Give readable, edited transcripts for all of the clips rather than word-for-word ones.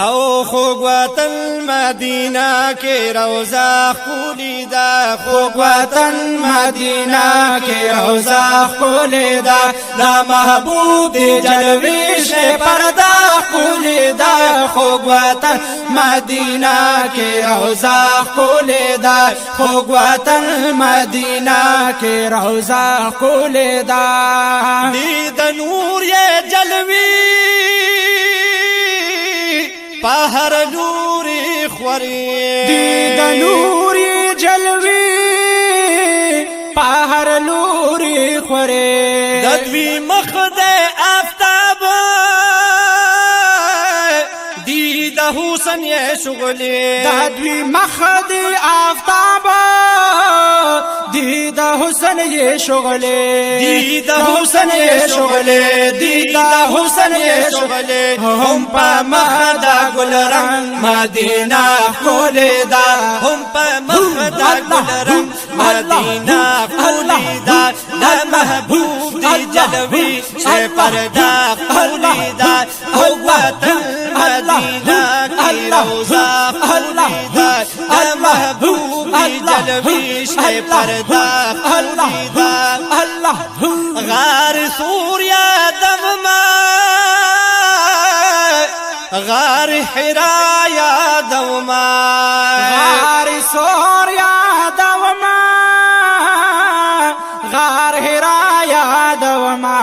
او خوږ وطن مدینه کې روزه ښکلې ده خوږ وطن مدینه کې روزه ښکلې ده دا محبوب دی جلوې شي پرده ښکلې ده خوږ وطن مدینه کې روزه ښکلې ده خوږ وطن مدینه کې روزه ښکلې ده د نور یې جلوې پهر لوري خوري د نوري جلوي پهر لوري خوري د دوی مخ د آفتاب دی د حسن یې شغلې د دوی مخ د آفتاب دی د حسن یې شغلې دی د حسن یې شغلې دی د حسن یې شغلې هم په مخ د ګل رنگ مدینه ښکلې ده هم په مخ د ګل رنگ مدینه ښکلې ده د محبوب دی جلوې شي پرده ښکلې ده خوږ وطن مدینه کې روزه ښکلې ده د محبوب دی جلوې شي پرده ښکلې ده غار سوریا دغما غار حرا یادوما غار سوریا دغما غار حرا یادوما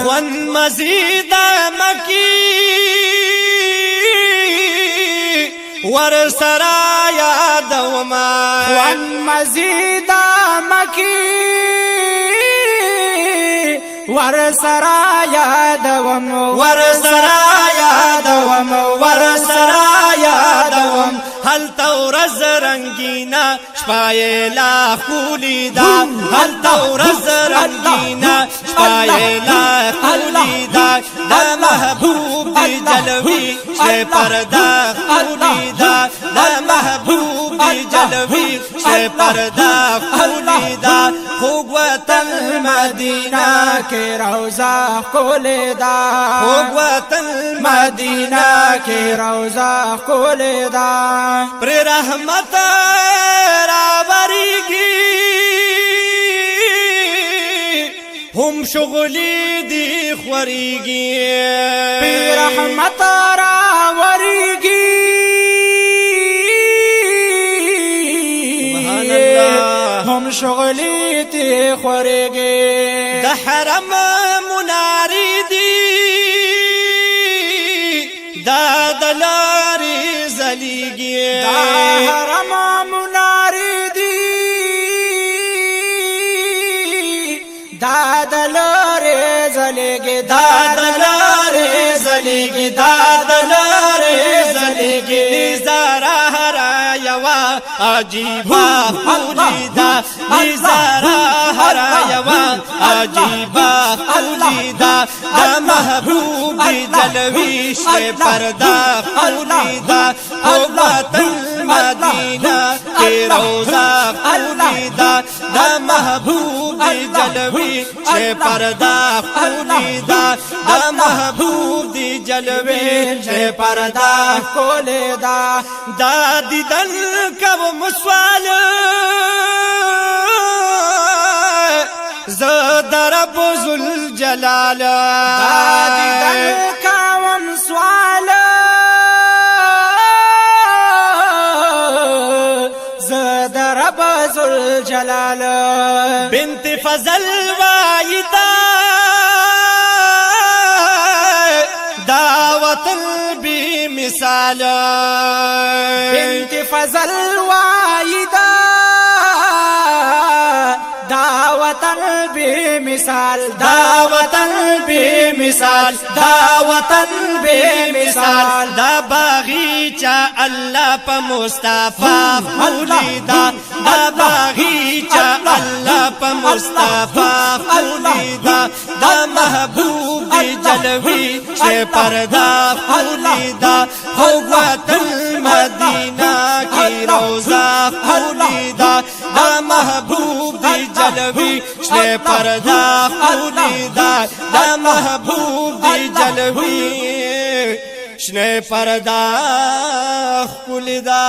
خون مزید مکی ور سرا یادوما خون مزید مکی ور سرا یادوم ور سرا یادوم ور سرا یادوم هل تورز رنگینا شپایلا خولیدا هل تورز رنگینا شپایلا خولیدا د محبوب دی جلوی شي پردا خولیدا د محبوب دی جلوی شي پردا خولیدا خوږ وطن مدینه کې روزه ښکلې ده خوږ وطن مدینه کې روزه ښکلې ده پر رحمت راوریږي هم شغلې دی خوريږي پر رحمت راوریږي هم شغلې دی خوريږي د حرم مناری دی دا دلاري زليږي دا حرم مناری دی دا دلاري زليږي دا دلاري زليږي دا دلاري زليږي زارا هرا یوا عجیبا خولیدا زارا هرا یوا عجیبا خولیدا د محبوب دی جلوی شي پردا خولیدا او وطن مدینه کې روزه خولیدا د محبوب دی جلوی شي پردا خولیدا د محبوب دی جلوی شي پردا خولیدا دا دیدن کب مسوال زد رب ذوالجلال دا دیدن کب مسوال زد رب ذوالجلال بنت فضل وایدا دعوت بی مثال بنت فضل وایدا دعوتن بے مثال دعوتن بے مثال دعوتن بے مثال دا باغیچہ اللہ پا مصطفیٰ خولیدا دا باغیچہ اللہ پا مصطفیٰ خولیدا دا محبوب دی جلوی شے پردہ خولیدا خوږ وطن مدینہ کی روزہ خولیدا دا محبوب دی جلوی شے پردہ خولیدا دا محبوب دی جلوی شنه پردا خپل دا